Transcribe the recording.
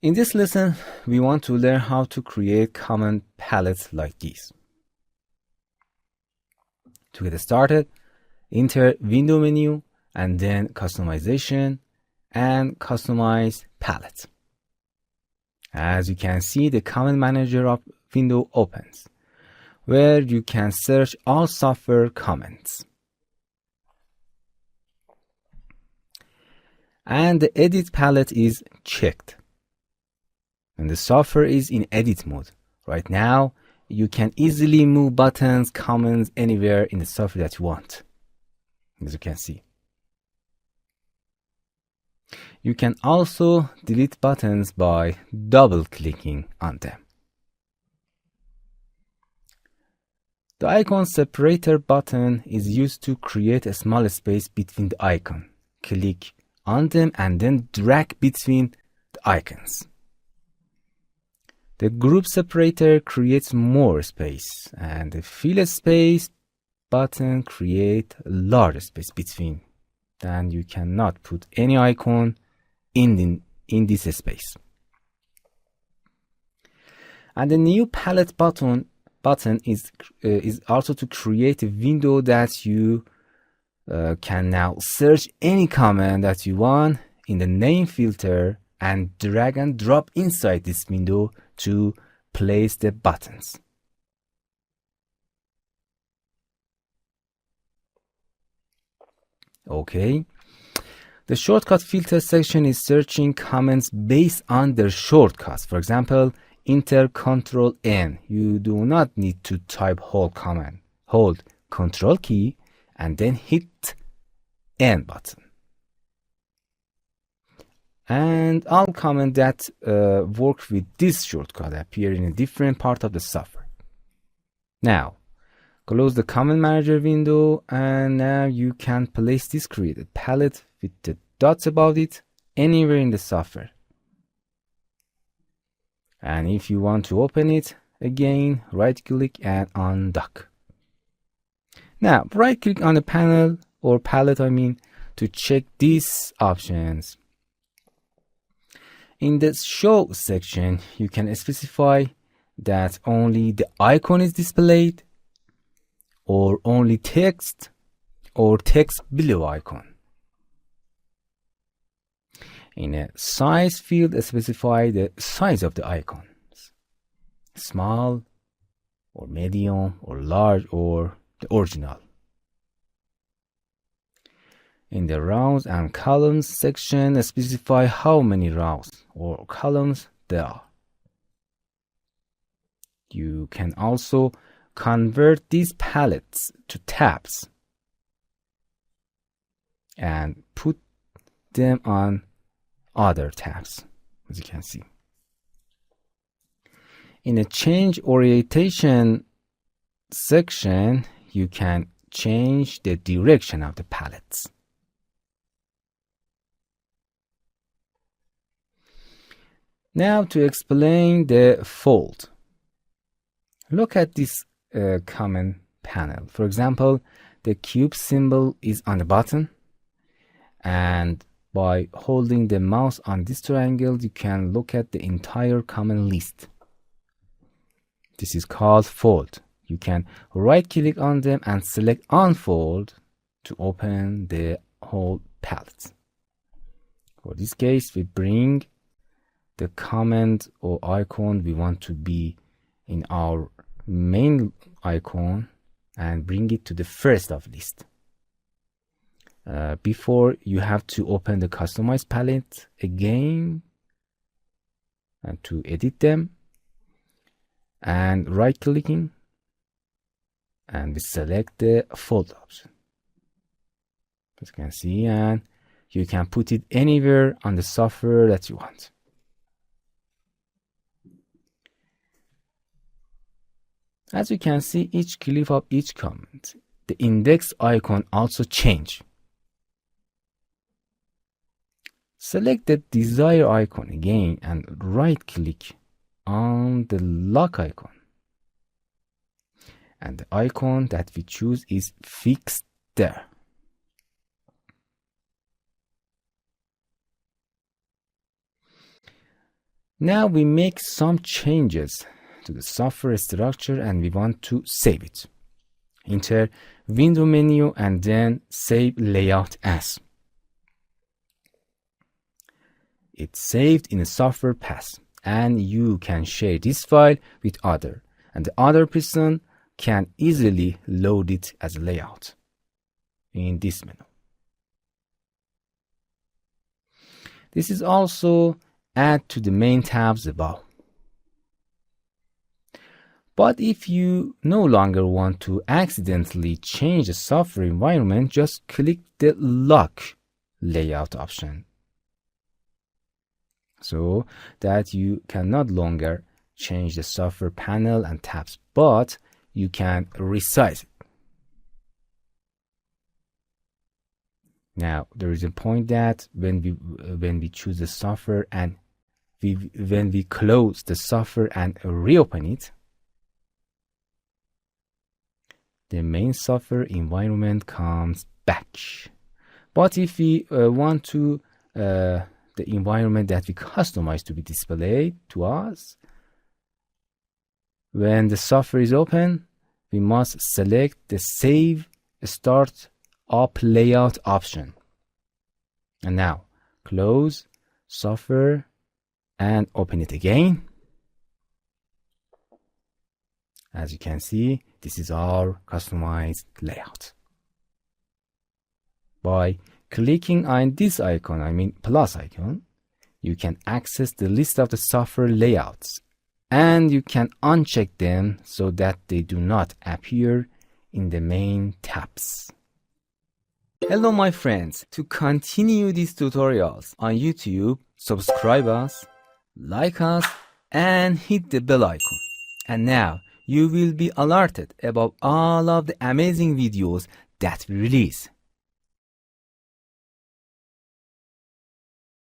In this lesson, we want to learn how to create common palettes like these. To get started, enter Window menu and then Customization and Customize Palette. As you can see, the Command Manager window opens, where you can search all software comments. And the Edit palette is checked. And the software is in edit mode. Right now, you can easily move buttons, comments anywhere in the software that you want, as you can see. You can also delete buttons by double-clicking on them. The icon separator button is used to create a small space between the icon. Click on them and then drag between the icons. The group separator creates more space, and the fill space button creates a larger space between. Then you cannot put any icon in this space. And the new palette button is also to create a window that you can now search any comment that you want in the name filter and drag and drop inside this window to place the buttons. Okay. The shortcut filter section is searching comments based on their shortcuts. For example, enter ctrl N. You do not need to type whole comment. Hold Ctrl key and then hit N button. And all comments that work with this shortcut appear in a different part of the software. Now, close the Command Manager window, and now you can place this created palette with the dots above it anywhere in the software. And if you want to open it again, right click and undock. Now, right click on the panel or palette, to check these options. In the show section, you can specify that only the icon is displayed, or only text, or text below icon. In a size field, specify the size of the icons. Small, or medium, or large, or the original. In the rows and columns section, specify how many rows or columns there are. You can also convert these palettes to tabs and put them on other tabs, as you can see. In the change orientation section, you can change the direction of the palettes. Now to explain the fold. Look at this common panel. For example, the cube symbol is on the bottom, and by holding the mouse on this triangle, you can look at the entire common list. This is called fold. You can right click on them and select unfold to open the whole palette. For this case, we bring the comment or icon we want to be in our main icon and bring it to the first of list. Before, you have to open the customize palette again and to edit them, and right clicking and select the fold option, as you can see, and you can put it anywhere on the software that you want. As you can see, each click of each comment, the index icon also change. Select the desired icon again and right click on the lock icon. And the icon that we choose is fixed there. Now we make some changes to the software structure and we want to save it. Enter Window menu and then Save Layout As. It's saved in a software path and you can share this file with other, and the other person can easily load it as a layout in this menu. This is also add to the main tabs above. But if you no longer want to accidentally change the software environment, just click the Lock Layout option, so that you can no longer change the software panel and tabs, but you can resize it. Now, there is a point that when we choose the software and when we close the software and reopen it, the main software environment comes back. But if we want to the environment that we customize to be displayed to us, when the software is open, we must select the Save Start Up Layout option. And now close software and open it again. As you can see, this is our customized layout. By clicking on this icon, plus icon, you can access the list of the software layouts and you can uncheck them so that they do not appear in the main tabs. Hello my friends, to continue these tutorials on YouTube, subscribe us, like us and hit the bell icon. And now you will be alerted about all of the amazing videos that we release.